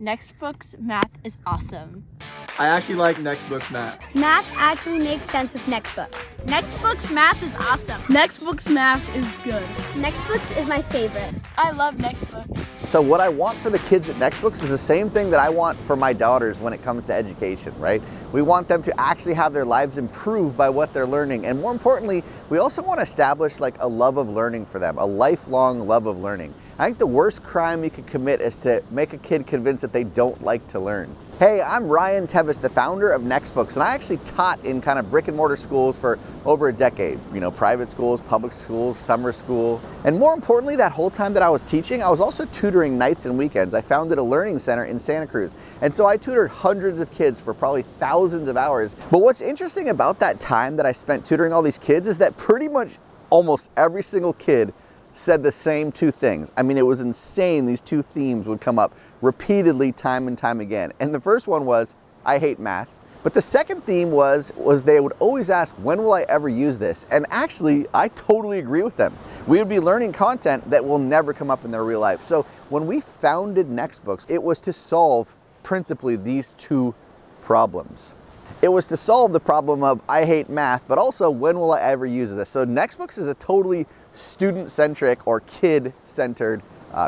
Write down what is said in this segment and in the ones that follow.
Nexbooks math is awesome. I actually like Nexbooks math. Math actually makes sense with Nexbooks. Nexbooks math is awesome. Nexbooks math is good. Nexbooks is my favorite. I love Nexbooks. So what I want for the kids at Nexbooks is the same thing that I want for my daughters when it comes to education, right? We want them to actually have their lives improved by what they're learning. And more importantly, we also want to establish like a love of learning for them, a lifelong love of learning. I think the worst crime you could commit is to make a kid convinced that they don't like to learn. Hey, I'm Ryan Tevis, the founder of Nexbooks, and I actually taught in kind of brick and mortar schools for over a decade. You know, private schools, public schools, summer school. And more importantly, that whole time that I was teaching, I was also tutoring nights and weekends. I founded a learning center in Santa Cruz. And so I tutored hundreds of kids for probably thousands of hours. But what's interesting about that time that I spent tutoring all these kids is that pretty much almost every single kid said the same two things. I mean, it was insane. These two themes would come up repeatedly time and time again. And the first one was, I hate math. But the second theme was they would always ask, when will I ever use this? And actually, I totally agree with them. We would be learning content that will never come up in their real life. So when we founded Nexbooks, it was to solve principally these two problems. It was to solve the problem of I hate math, but also when will I ever use this? So Nexbooks is a totally student-centric or kid-centered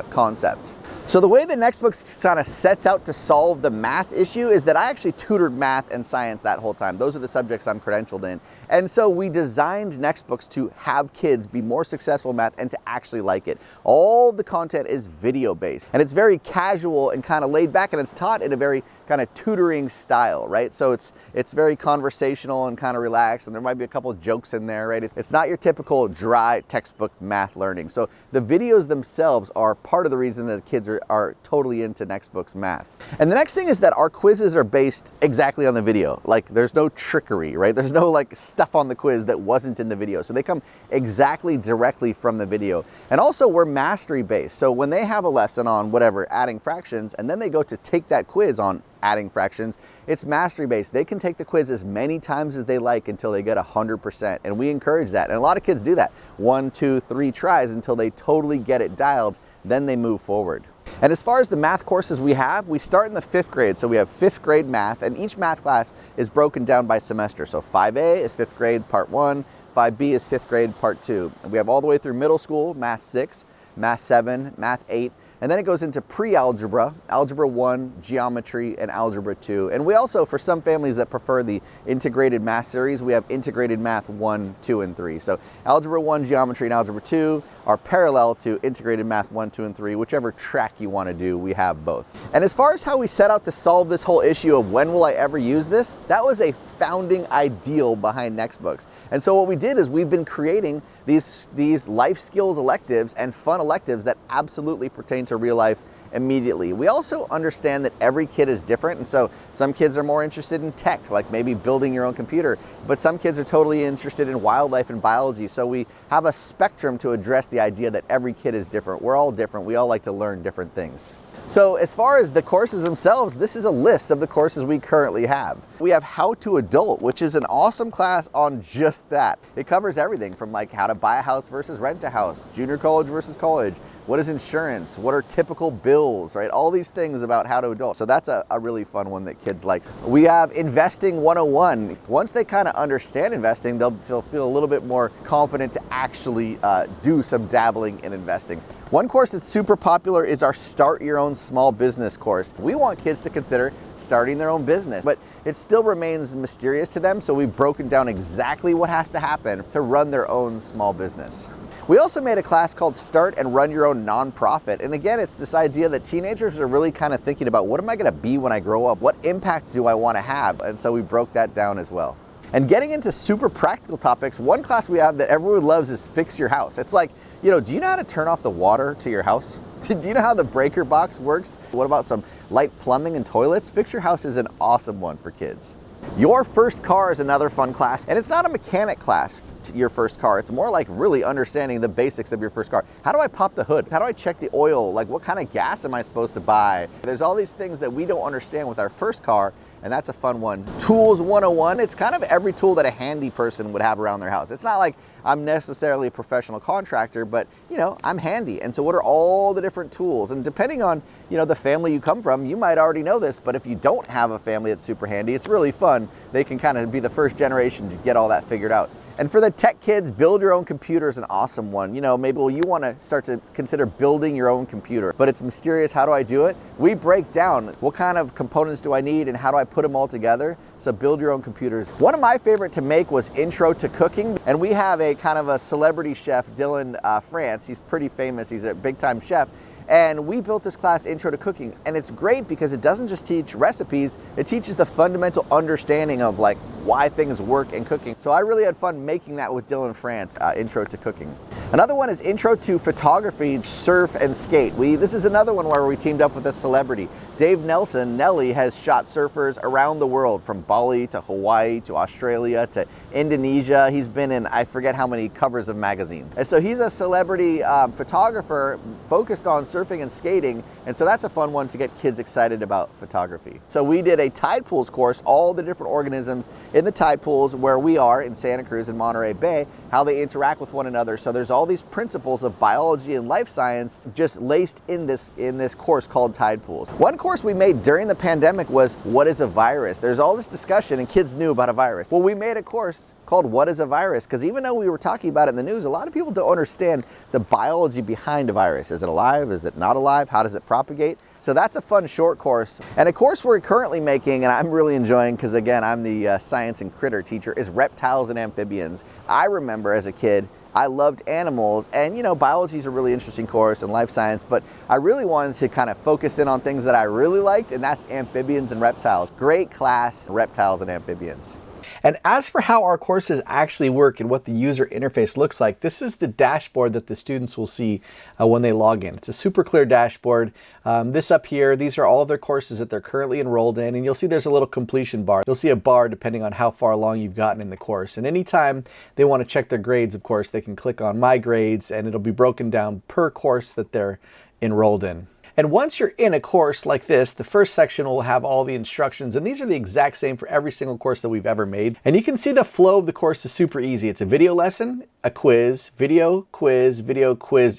concept. So the way that Nexbooks kind of sets out to solve the math issue is that I actually tutored math and science that whole time. Those are the subjects I'm credentialed in. And so we designed Nexbooks to have kids be more successful in math and to actually like it. All the content is video-based, and it's very casual and kind of laid back, and it's taught in a very kind of tutoring style, right? So it's very conversational and kind of relaxed, and there might be a couple of jokes in there, right? It's not your typical dry textbook math learning. So the videos themselves are part of the reason that the kids are totally into Nexbooks math. And the next thing is that our quizzes are based exactly on the video. Like, there's no trickery, right? There's no like stuff on the quiz that wasn't in the video. So they come exactly directly from the video. And also we're mastery based. So when they have a lesson on whatever, adding fractions, and then they go to take that quiz on adding fractions, it's mastery based. They can take the quiz as many times as they like until they get 100%. And we encourage that. And a lot of kids do that. 1, 2, 3 tries until they totally get it dialed. Then they move forward. And as far as the math courses we have, we start in the 5th grade. So we have 5th grade math, and each math class is broken down by semester. So 5A is 5th grade part 1, 5B is 5th grade part 2. And we have all the way through middle school, math 6, math 7, math 8, and then it goes into pre-algebra, algebra 1, geometry, and algebra 2. And we also, for some families that prefer the integrated math series, we have integrated math 1, 2, and 3. So algebra 1, geometry, and algebra 2 are parallel to integrated math 1, 2, and 3. Whichever track you want to do, we have both. And as far as how we set out to solve this whole issue of when will I ever use this, that was a founding ideal behind Nexbooks. And so what we did is we've been creating these life skills electives and fun electives that absolutely pertain to real life immediately. We also understand that every kid is different, and so some kids are more interested in tech, like maybe building your own computer, but some kids are totally interested in wildlife and biology. So we have a spectrum to address the idea that every kid is different. We're all different. We all like to learn different things. So as far as the courses themselves, this is a list of the courses we currently have. We have How to Adult, which is an awesome class on just that. It covers everything from like how to buy a house versus rent a house, junior college versus college, what is insurance, what are typical bills, right? All these things about how to adult. So that's a really fun one that kids like. We have Investing 101. Once they kind of understand investing, they'll feel a little bit more confident to actually do some dabbling in investing. One course that's super popular is our Start Your Own Small Business course. We want kids to consider starting their own business, but it still remains mysterious to them, so we've broken down exactly what has to happen to run their own small business. We also made a class called Start and Run Your Own Nonprofit. And again, it's this idea that teenagers are really kind of thinking about, what am I going to be when I grow up? What impact do I want to have? And so we broke that down as well. And getting into super practical topics, one class we have that everyone loves is Fix Your House. It's like, do you know how to turn off the water to your house? Do you know how the breaker box works? What about some light plumbing and toilets? Fix Your House is an awesome one for kids. Your First Car is another fun class, and it's not a mechanic class to your first car. It's more like really understanding the basics of your first car. How do I pop the hood? How do I check the oil? Like, what kind of gas am I supposed to buy? There's all these things that we don't understand with our first car, and that's a fun one. Tools 101, it's kind of every tool that a handy person would have around their house. It's not like I'm necessarily a professional contractor, but you know, I'm handy. And so what are all the different tools? And depending on, you know, the family you come from, you might already know this, but if you don't have a family that's super handy, it's really fun. They can kind of be the first generation to get all that figured out. And for the tech kids, build your own computer is an awesome one. You know, maybe you want to start to consider building your own computer, but it's mysterious. How do I do it? We break down what kind of components do I need and how do I put them all together. So build your own computers. One of my favorite to make was Intro to Cooking. And we have a kind of a celebrity chef, Dylan France. He's pretty famous. He's a big time chef. And we built this class, Intro to Cooking, and it's great because it doesn't just teach recipes, it teaches the fundamental understanding of like why things work in cooking. So I really had fun making that with Dylan France, Intro to Cooking. Another one is Intro to Photography, Surf and Skate. This is another one where we teamed up with a celebrity. Dave Nelson, Nelly, has shot surfers around the world, from Bali to Hawaii to Australia to Indonesia. He's been in, I forget how many covers of magazines. And so he's a celebrity photographer focused on surfing and skating, and so that's a fun one to get kids excited about photography. So we did a tide pools course, all the different organisms in the tide pools where we are in Santa Cruz and Monterey Bay, how they interact with one another. So there's all these principles of biology and life science just laced in this course called Tide Pools. One course we made during the pandemic was what is a virus? There's all this discussion and kids knew about a virus. Well, we made a course called What is a Virus? Because even though we were talking about it in the news, a lot of people don't understand the biology behind a virus. Is it alive? Is it not alive? How does it propagate? So that's a fun short course. And a course we're currently making, and I'm really enjoying because again, I'm the science and critter teacher, is reptiles and amphibians. I remember as a kid, I loved animals, and you know, biology is a really interesting course and life science, but I really wanted to kind of focus in on things that I really liked, and that's amphibians and reptiles. Great class, reptiles and amphibians. And as for how our courses actually work and what the user interface looks like, this is the dashboard that the students will see when they log in. It's a super clear dashboard. This up here, these are all of their courses that they're currently enrolled in, and you'll see there's a little completion bar. You'll see a bar depending on how far along you've gotten in the course. And anytime they want to check their grades, of course, they can click on My Grades, and it'll be broken down per course that they're enrolled in. And once you're in a course like this, the first section will have all the instructions, and these are the exact same for every single course that we've ever made. And you can see the flow of the course is super easy. It's a video lesson, a quiz, video, quiz,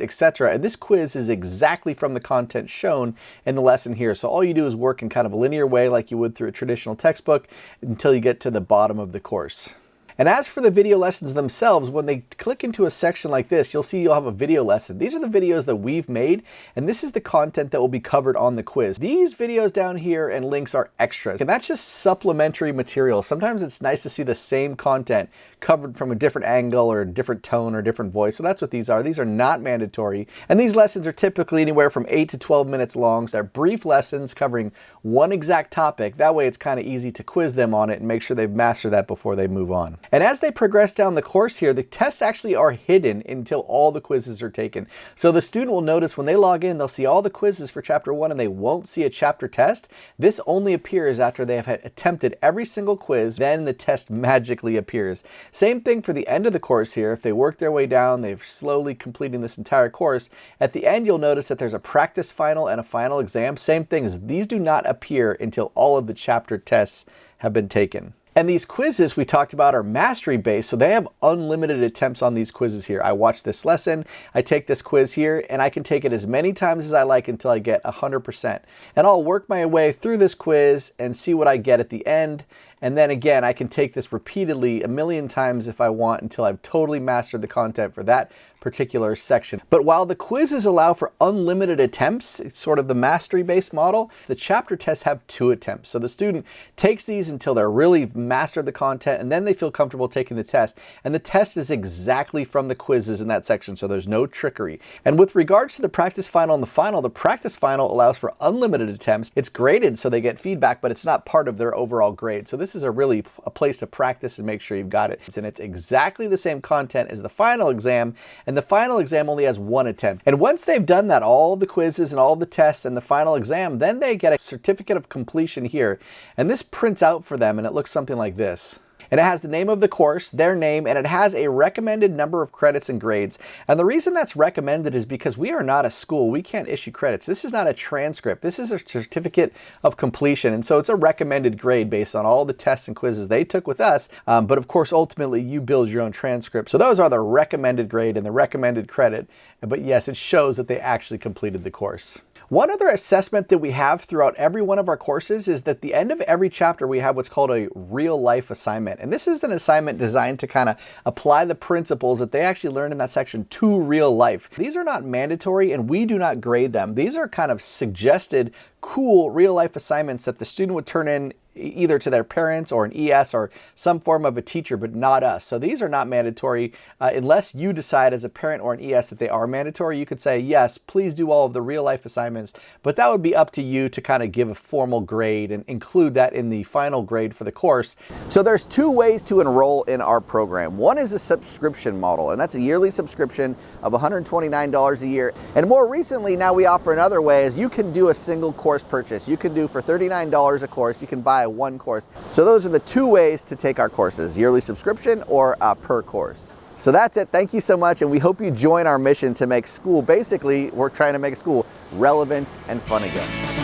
etc. And this quiz is exactly from the content shown in the lesson here. So all you do is work in kind of a linear way like you would through a traditional textbook until you get to the bottom of the course. And as for the video lessons themselves, when they click into a section like this, you'll see you'll have a video lesson. These are the videos that we've made, and this is the content that will be covered on the quiz. These videos down here and links are extras, and that's just supplementary material. Sometimes it's nice to see the same content covered from a different angle or a different tone or different voice. So that's what these are. These are not mandatory. And these lessons are typically anywhere from 8 to 12 minutes long. So they're brief lessons covering one exact topic. That way it's kind of easy to quiz them on it and make sure they've mastered that before they move on. And as they progress down the course here, the tests actually are hidden until all the quizzes are taken. So the student will notice when they log in, they'll see all the quizzes for chapter 1 and they won't see a chapter test. This only appears after they have attempted every single quiz, then the test magically appears. Same thing for the end of the course here. If they work their way down, they're slowly completing this entire course. At the end, you'll notice that there's a practice final and a final exam. Same thing, as these do not appear until all of the chapter tests have been taken. And these quizzes we talked about are mastery based, so they have unlimited attempts on these quizzes here. I watch this lesson, I take this quiz here, and I can take it as many times as I like until I get 100%. And I'll work my way through this quiz and see what I get at the end. And then again, I can take this repeatedly a million times if I want until I've totally mastered the content for that particular section. But while the quizzes allow for unlimited attempts, it's sort of the mastery-based model, the chapter tests have 2 attempts. So the student takes these until they're really mastered the content, and then they feel comfortable taking the test. And the test is exactly from the quizzes in that section, so there's no trickery. And with regards to the practice final and the practice final allows for unlimited attempts. It's graded so they get feedback, but it's not part of their overall grade. So this is a place to practice and make sure you've got it. And it's exactly the same content as the final exam, and the final exam only has 1 attempt. And once they've done that, all the quizzes and all the tests and the final exam, then they get a certificate of completion here. And this prints out for them, and it looks something like this. And it has the name of the course, their name, and it has a recommended number of credits and grades. And the reason that's recommended is because we are not a school. We can't issue credits. This is not a transcript. This is a certificate of completion. And so it's a recommended grade based on all the tests and quizzes they took with us. But of course, ultimately, you build your own transcript. So those are the recommended grade and the recommended credit. But yes, it shows that they actually completed the course. One other assessment that we have throughout every one of our courses is that at the end of every chapter, we have what's called a real life assignment. And this is an assignment designed to kind of apply the principles that they actually learned in that section to real life. These are not mandatory and we do not grade them. These are kind of suggested, cool real life assignments that the student would turn in either to their parents or an ES or some form of a teacher, but not us. So these are not mandatory unless you decide as a parent or an ES that they are mandatory. You could say, yes, please do all of the real life assignments, but that would be up to you to kind of give a formal grade and include that in the final grade for the course. So there's two ways to enroll in our program. One is a subscription model, and that's a yearly subscription of $129 a year. And more recently, now we offer another way is you can do a single course purchase. You can do for $39 a course, you can buy one course. So those are the two ways to take our courses, yearly subscription or per course. So that's it. Thank you so much. And we hope you join our mission to make school, basically, we're trying to make school relevant and fun again.